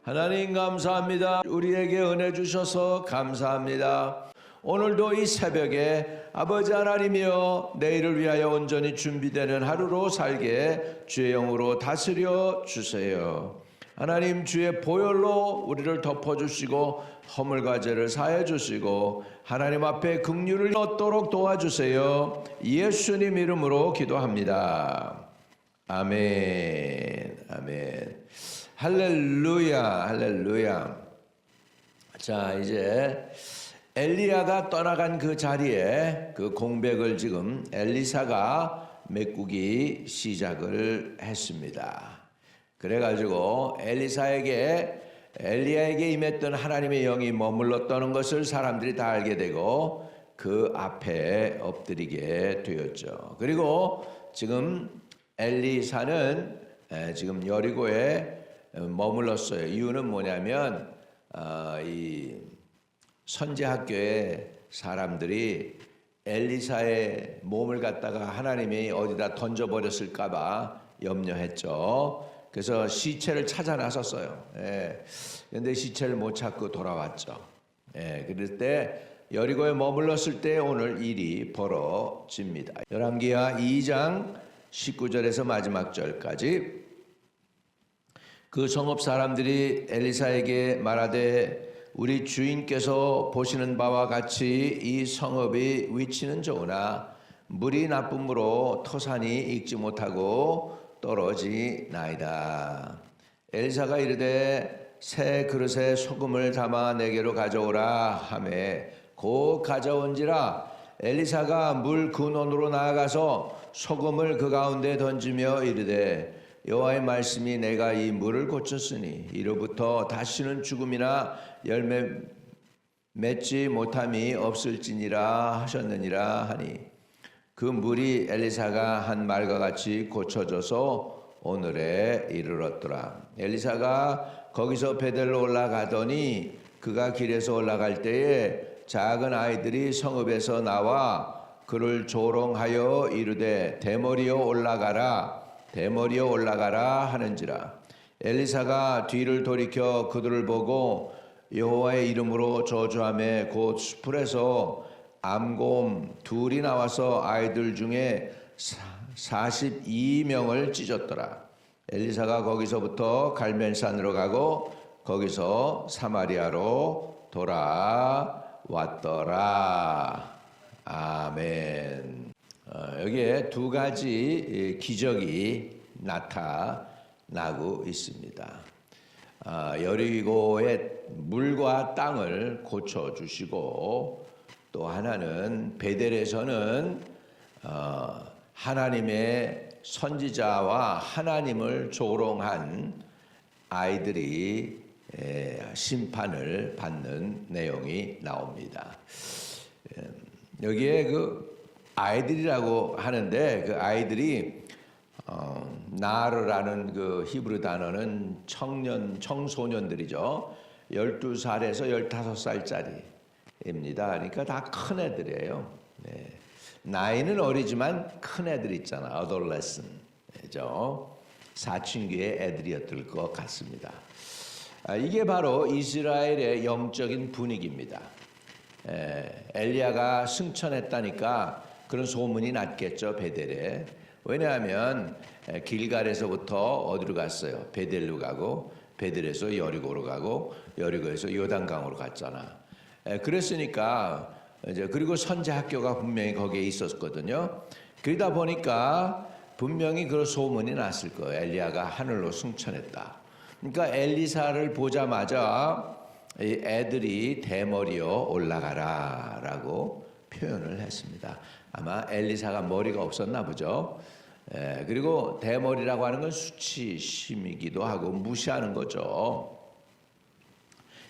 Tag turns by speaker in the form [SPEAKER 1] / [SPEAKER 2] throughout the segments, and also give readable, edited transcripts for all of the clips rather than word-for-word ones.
[SPEAKER 1] 하나님 감사합니다. 우리에게 은혜 주셔서 감사합니다. 오늘도 이 새벽에 아버지 하나님이여 내일을 위하여 온전히 준비되는 하루로 살게 주의 영으로 다스려 주세요. 하나님 주의 보혈로 우리를 덮어주시고 허물과 죄를 사해 주시고 하나님 앞에 긍휼을 얻도록 도와주세요. 예수님 이름으로 기도합니다. 아멘. 아멘. 할렐루야, 할렐루야. 자, 이제 엘리야가 떠나간 그 자리에 그 공백을 지금 엘리사가 메꾸기 시작을 했습니다. 그래가지고 엘리야에게 임했던 하나님의 영이 머물렀다는 것을 사람들이 다 알게 되고 그 앞에 엎드리게 되었죠. 그리고 지금 엘리사는 지금 여리고에 머물렀어요. 이유는 뭐냐면 이 선지학교에 사람들이 엘리사의 몸을 갖다가 하나님이 어디다 던져버렸을까봐 염려했죠. 그래서 시체를 찾아 나섰어요. 그런데 시체를 못 찾고 돌아왔죠. 그럴 때 여리고에 머물렀을 때 오늘 일이 벌어집니다. 열왕기하 2장 19절에서 마지막 절까지 그 성읍 사람들이 엘리사에게 말하되 우리 주인께서 보시는 바와 같이 이 성읍의 위치는 좋으나 물이 나쁨으로 토산이 익지 못하고 떨어지나이다. 엘리사가 이르되 새 그릇에 소금을 담아 내게로 가져오라 하매 곧 가져온지라. 엘리사가 물 근원으로 나아가서 소금을 그 가운데 던지며 이르되 여호와의 말씀이 내가 이 물을 고쳤으니 이로부터 다시는 죽음이나 열매 맺지 못함이 없을지니라 하셨느니라 하니 그 물이 엘리사가 한 말과 같이 고쳐져서 오늘에 이르렀더라. 엘리사가 거기서 베델로 올라가더니 그가 길에서 올라갈 때에 작은 아이들이 성읍에서 나와 그를 조롱하여 이르되 대머리여 올라가라 대머리여 올라가라 하는지라. 엘리사가 뒤를 돌이켜 그들을 보고 여호와의 이름으로 저주하며 곧 수풀에서 암곰 둘이 나와서 아이들 중에 42명을 찢었더라. 엘리사가 거기서부터 갈멜산으로 가고 거기서 사마리아로 돌아왔더라. 아멘. 여기에 두 가지 기적이 나타나고 있습니다. 여리고의 물과 땅을 고쳐주시고 또 하나는 베델에서는 하나님의 선지자와 하나님을 조롱한 아이들이 심판을 받는 내용이 나옵니다. 여기에 그 아이들이라고 하는데 그 아이들이 나르라는 그 히브리 단어는 청소년들이죠. 12살에서 15살짜리입니다. 그러니까 다 큰 애들이에요. 네. 나이는 어리지만 큰 애들 있잖아. adolescent죠. 사춘기의 애들이었을 것 같습니다. 이게 바로 이스라엘의 영적인 분위기입니다. 엘리야가 승천했다니까 그런 소문이 났겠죠. 베델에. 왜냐하면 길갈에서부터 어디로 갔어요? 베델로 가고 베델에서 여리고로 가고 여리고에서 요단강으로 갔잖아. 그랬으니까 이제 그리고 선지학교가 분명히 거기에 있었거든요. 그러다 보니까 분명히 그런 소문이 났을 거예요. 엘리야가 하늘로 승천했다. 그러니까 엘리사를 보자마자 이 애들이 대머리여 올라가라 라고 표현을 했습니다. 아마 엘리사가 머리가 없었나 보죠. 그리고 대머리라고 하는 건 수치심이기도 하고 무시하는 거죠.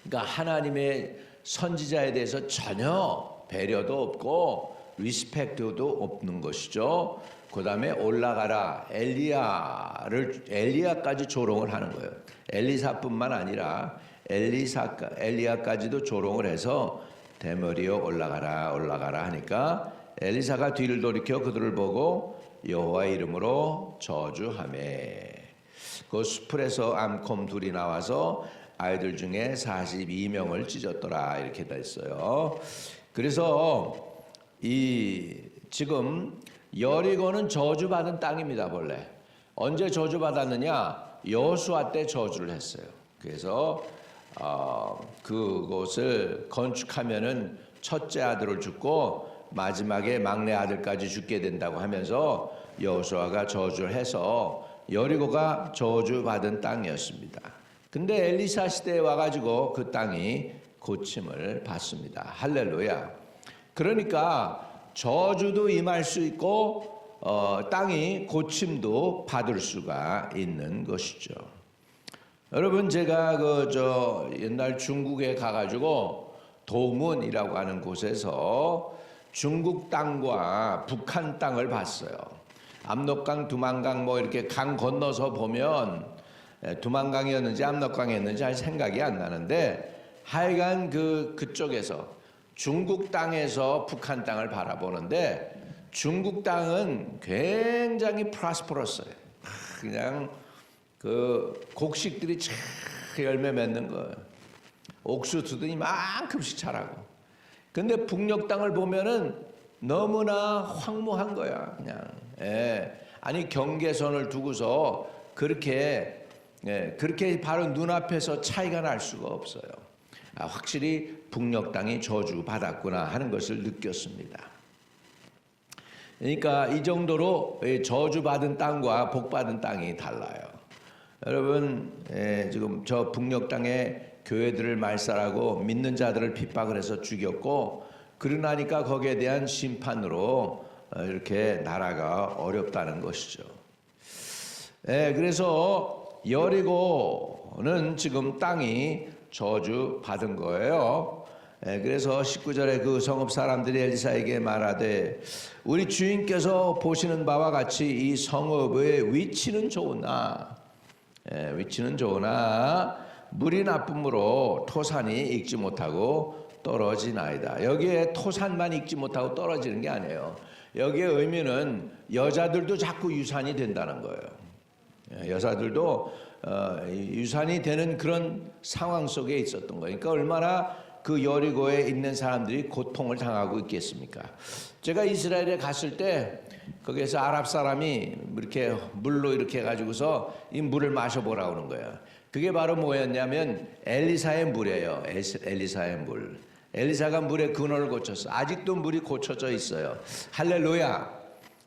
[SPEAKER 1] 그러니까 하나님의 선지자에 대해서 전혀 배려도 없고 리스펙트도 없는 것이죠. 그 다음에 올라가라. 엘리야까지 조롱을 하는 거예요. 엘리사뿐만 아니라 엘리야까지도 조롱을 해서 대머리여 올라가라 올라가라 하니까 엘리사가 뒤를 돌이켜 그들을 보고 여호와의 이름으로 저주하매 그 수풀에서 암곰 둘이 나와서 아이들 중에 42명을 찢었더라 이렇게 돼 있어요. 그래서 이 지금 여리고는 저주받은 땅입니다. 본래 언제 저주받았느냐? 여호수아 때 저주를 했어요. 그래서 그곳을 건축하면은 첫째 아들을 죽고 마지막에 막내 아들까지 죽게 된다고 하면서 여호수아가 저주를 해서 여리고가 저주받은 땅이었습니다. 근데 엘리사 시대에 와가지고 그 땅이 고침을 받습니다. 할렐루야. 그러니까 저주도 임할 수 있고 땅이 고침도 받을 수가 있는 것이죠. 여러분 제가 옛날 중국에 가가지고 도문이라고 하는 곳에서 중국 땅과 북한 땅을 봤어요. 압록강, 두만강 뭐 이렇게 강 건너서 보면 두만강이었는지 압록강이었는지 잘 생각이 안 나는데 하여간 그쪽에서 중국 땅에서 북한 땅을 바라보는데 중국 땅은 굉장히 프라스퍼러스해요. 그냥 그 곡식들이 쫙 열매 맺는 거예요. 옥수수도 이만큼씩 자라고. 근데 북녘 땅을 보면은 너무나 황무한 거야, 그냥. 아니 경계선을 두고서 그렇게 바로 눈앞에서 차이가 날 수가 없어요. 확실히 북녘 땅이 저주 받았구나 하는 것을 느꼈습니다. 그러니까 이 정도로 저주받은 땅과 복받은 땅이 달라요. 여러분 지금 저 북녘 땅에 교회들을 말살하고 믿는 자들을 핍박을 해서 죽였고 그러나니까 거기에 대한 심판으로 이렇게 나라가 어렵다는 것이죠. 그래서 여리고는 지금 땅이 저주 받은 거예요. 그래서 19절에 그 성읍 사람들이 엘리사에게 말하되 우리 주인께서 보시는 바와 같이 이 성읍의 위치는 좋으나 물이 나쁨으로 토산이 익지 못하고 떨어지나이다. 여기에 토산만 익지 못하고 떨어지는 게 아니에요. 여기에 의미는 여자들도 자꾸 유산이 된다는 거예요. 여자들도 유산이 되는 그런 상황 속에 있었던 거예요. 그러니까 얼마나 그 여리고에 있는 사람들이 고통을 당하고 있겠습니까? 제가 이스라엘에 갔을 때 거기에서 아랍 사람이 이렇게 물로 이렇게 해가지고서 이 물을 마셔보라 그러는 거예요. 그게 바로 뭐였냐면 엘리사의 물이에요. 엘리사의 물. 엘리사가 물의 근원을 고쳤어. 아직도 물이 고쳐져 있어요. 할렐루야.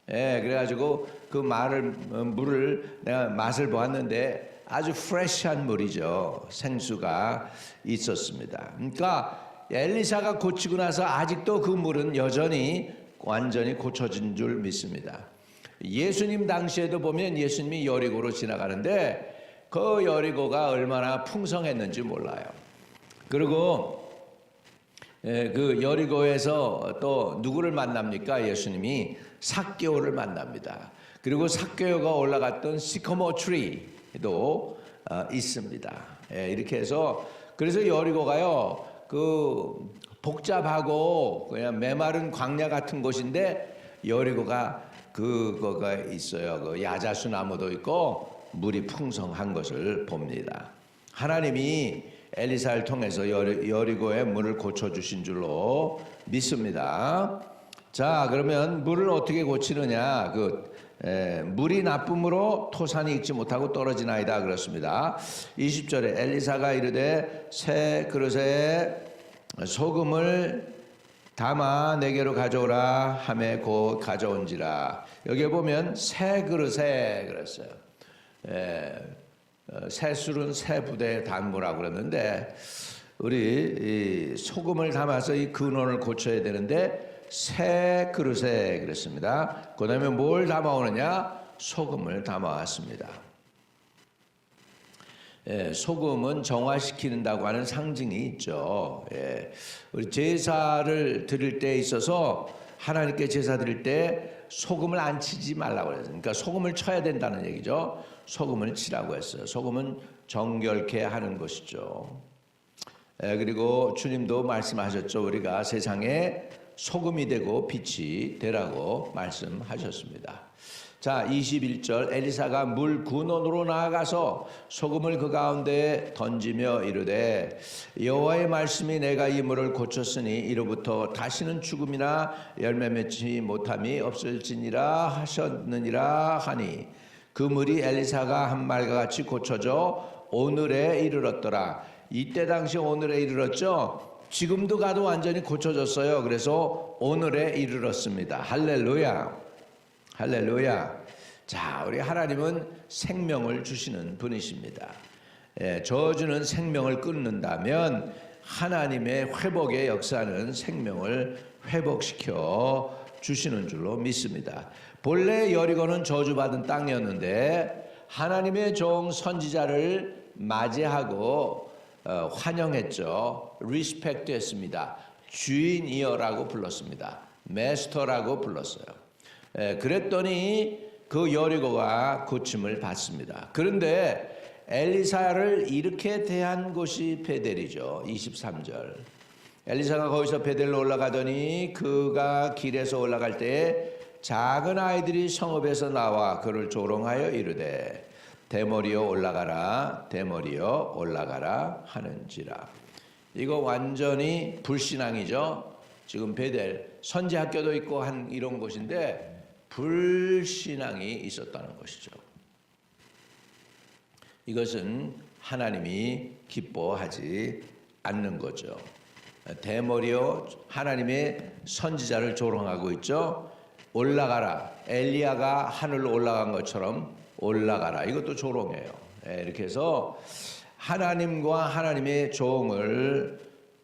[SPEAKER 1] 그래가지고 그 물을 내가 맛을 보았는데 아주 프레시한 물이죠. 생수가 있었습니다. 그러니까 엘리사가 고치고 나서 아직도 그 물은 여전히 완전히 고쳐진 줄 믿습니다. 예수님 당시에도 보면 예수님이 여리고로 지나가는데 그 여리고가 얼마나 풍성했는지 몰라요. 그리고 그 여리고에서 또 누구를 만납니까? 예수님이 삭개오를 만납니다. 그리고 삭개오가 올라갔던 시커모 트리도 있습니다. 이렇게 해서 그래서 여리고가요 그 복잡하고 그냥 메마른 광야 같은 곳인데 여리고가 그거가 있어요. 그 야자수 나무도 있고 물이 풍성한 것을 봅니다. 하나님이 엘리사를 통해서 여리고의 물을 고쳐주신 줄로 믿습니다. 자, 그러면 물을 어떻게 고치느냐? 물이 나쁨으로 토산이 익지 못하고 떨어지나이다 그렇습니다. 20절에 엘리사가 이르되 새 그릇에 소금을 담아 내게로 가져오라 하매 곧 가져온지라. 여기 보면 새 그릇에 그랬어요. 새 술은 새 부대에 담으라고 그랬는데 우리 소금을 담아서 이 근원을 고쳐야 되는데 새 그릇에 그랬습니다. 그 다음에 뭘 담아오느냐? 소금을 담아왔습니다. 소금은 정화시킨다고 하는 상징이 있죠. 우리 제사를 드릴 때 있어서 하나님께 제사 드릴 때 소금을 안 치지 말라고 그랬어요. 그러니까 소금을 쳐야 된다는 얘기죠. 소금을 치라고 했어요. 소금은 정결케 하는 것이죠. 그리고 주님도 말씀하셨죠. 우리가 세상에 소금이 되고 빛이 되라고 말씀하셨습니다. 자, 21절 엘리사가 물 근원으로 나아가서 소금을 그 가운데 던지며 이르되 여호와의 말씀이 내가 이 물을 고쳤으니 이로부터 다시는 죽음이나 열매 맺지 못함이 없을지니라 하셨느니라 하니 그 물이 엘리사가 한 말과 같이 고쳐져 오늘에 이르렀더라. 이때 당시 오늘에 이르렀죠. 지금도 가도 완전히 고쳐졌어요. 그래서 오늘에 이르렀습니다. 할렐루야. 할렐루야. 자, 우리 하나님은 생명을 주시는 분이십니다. 저주는 생명을 끊는다면 하나님의 회복의 역사는 생명을 회복시켜 주시는 줄로 믿습니다. 본래 여리고는 저주받은 땅이었는데 하나님의 종 선지자를 맞이하고 환영했죠. 리스펙트 했습니다. 주인이여라고 불렀습니다. 메스터라고 불렀어요. 그랬더니 그 여리고가 고침을 받습니다. 그런데 엘리사를 이렇게 대한 곳이 베델이죠. 23절. 엘리사가 거기서 베델로 올라가더니 그가 길에서 올라갈 때 작은 아이들이 성읍에서 나와 그를 조롱하여 이르되 대머리여 올라가라 대머리여 올라가라 하는지라. 이거 완전히 불신앙이죠. 지금 베델 선지학교도 있고 한 이런 곳인데 불신앙이 있었다는 것이죠. 이것은 하나님이 기뻐하지 않는 거죠. 대머리요, 하나님의 선지자를 조롱하고 있죠. 올라가라. 엘리야가 하늘로 올라간 것처럼 올라가라. 이것도 조롱해요. 이렇게 해서 하나님과 하나님의 종을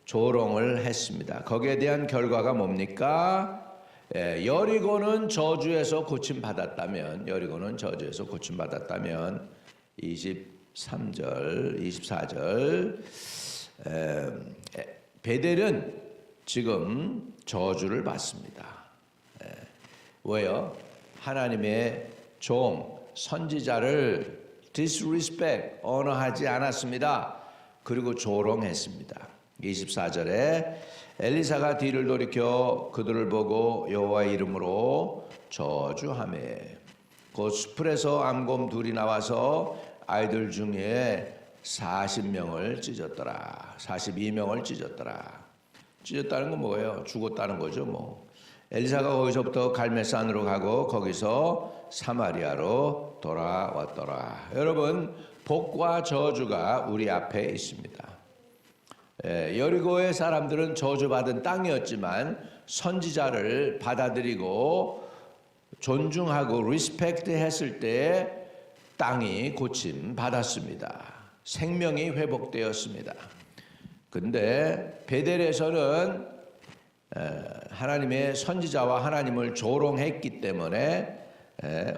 [SPEAKER 1] 조롱을 했습니다. 거기에 대한 결과가 뭡니까? 여리고는 저주에서 고침받았다면, 여리고는 저주에서 고침받았다면 23절, 24절 베델은 지금 저주를 받습니다. 왜요? 하나님의 종, 선지자를 disrespect, 언어하지 않았습니다. 그리고 조롱했습니다. 24절에 엘리사가 뒤를 돌이켜 그들을 보고 여호와의 이름으로 저주하매 곧 숲에서 암곰 둘이 나와서 아이들 중에 40명을 찢었더라. 42명을 찢었더라. 찢었다는 건 뭐예요? 죽었다는 거죠. 뭐 엘리사가 거기서부터 갈멜산으로 가고 거기서 사마리아로 돌아왔더라. 여러분, 복과 저주가 우리 앞에 있습니다. 여리고의 사람들은 저주받은 땅이었지만 선지자를 받아들이고 존중하고 리스펙트 했을 때 땅이 고침 받았습니다. 생명이 회복되었습니다. 근데 베델에서는 하나님의 선지자와 하나님을 조롱했기 때문에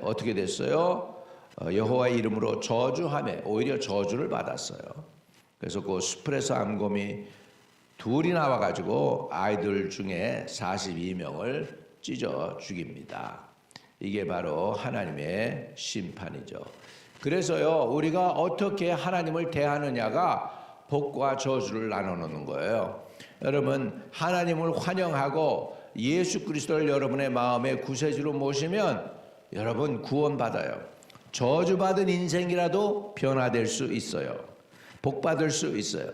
[SPEAKER 1] 어떻게 됐어요? 여호와의 이름으로 저주하며 오히려 저주를 받았어요. 그래서 그 숲에서 암곰이 둘이 나와가지고 아이들 중에 42명을 찢어 죽입니다. 이게 바로 하나님의 심판이죠. 그래서요, 우리가 어떻게 하나님을 대하느냐가 복과 저주를 나눠놓는 거예요. 여러분, 하나님을 환영하고 예수 그리스도를 여러분의 마음의 구세주로 모시면 여러분 구원받아요. 저주받은 인생이라도 변화될 수 있어요. 복받을 수 있어요.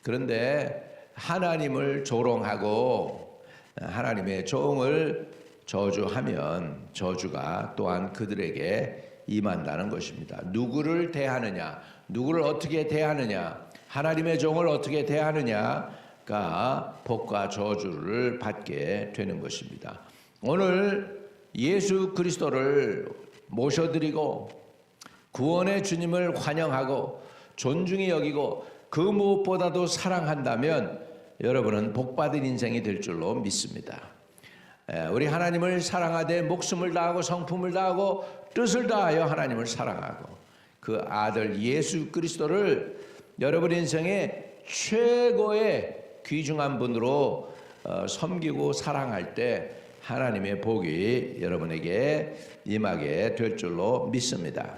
[SPEAKER 1] 그런데 하나님을 조롱하고 하나님의 종을 저주하면 저주가 또한 그들에게 임한다는 것입니다. 누구를 대하느냐, 누구를 어떻게 대하느냐, 하나님의 종을 어떻게 대하느냐가 복과 저주를 받게 되는 것입니다. 오늘 예수 그리스도를 모셔드리고 구원의 주님을 환영하고 존중히 여기고 그 무엇보다도 사랑한다면 여러분은 복받은 인생이 될 줄로 믿습니다. 우리 하나님을 사랑하되 목숨을 다하고 성품을 다하고 뜻을 다하여 하나님을 사랑하고 그 아들 예수 그리스도를 여러분 인생의 최고의 귀중한 분으로 섬기고 사랑할 때 하나님의 복이 여러분에게 임하게 될 줄로 믿습니다.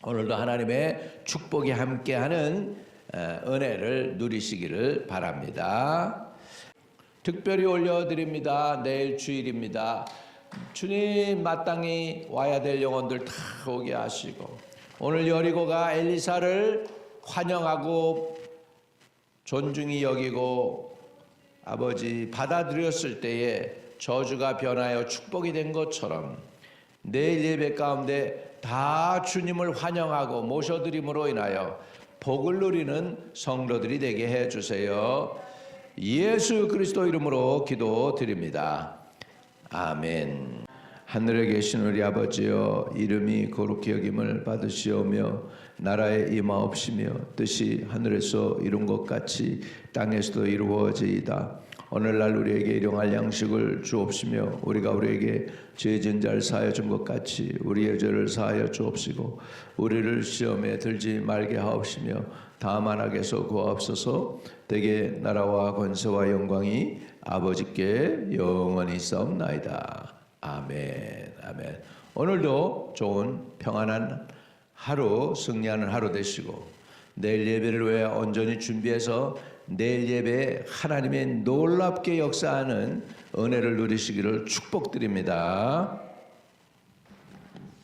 [SPEAKER 1] 오늘도 하나님의 축복이 함께하는 은혜를 누리시기를 바랍니다. 특별히 올려드립니다. 내일 주일입니다. 주님 마땅히 와야 될 영혼들 다 오게 하시고 오늘 여리고가 엘리사를 환영하고 존중히 여기고 아버지 받아들였을 때에 저주가 변하여 축복이 된 것처럼 내일 예배 가운데 다 주님을 환영하고 모셔드림으로 인하여 복을 누리는 성도들이 되게 해주세요. 예수 그리스도 이름으로 기도드립니다. 아멘. 하늘에 계신 우리 아버지여, 이름이 거룩히 여김을 받으시오며 나라에 임하옵시며 뜻이 하늘에서 이룬 것 같이 땅에서도 이루어지이다. 오늘날 우리에게 일용할 양식을 주옵시며 우리가 우리에게 죄진 자를 사하여 준 것 같이 우리의 죄를 사하여 주옵시고 우리를 시험에 들지 말게 하옵시며 다만 악에서 구하옵소서. 대개 나라와 권세와 영광이 아버지께 영원히 있사옵나이다. 아멘. 아멘. 오늘도 좋은 평안한 하루, 승리하는 하루 되시고 내일 예배를 위해 온전히 준비해서 내일 예배에 하나님의 놀랍게 역사하는 은혜를 누리시기를 축복드립니다.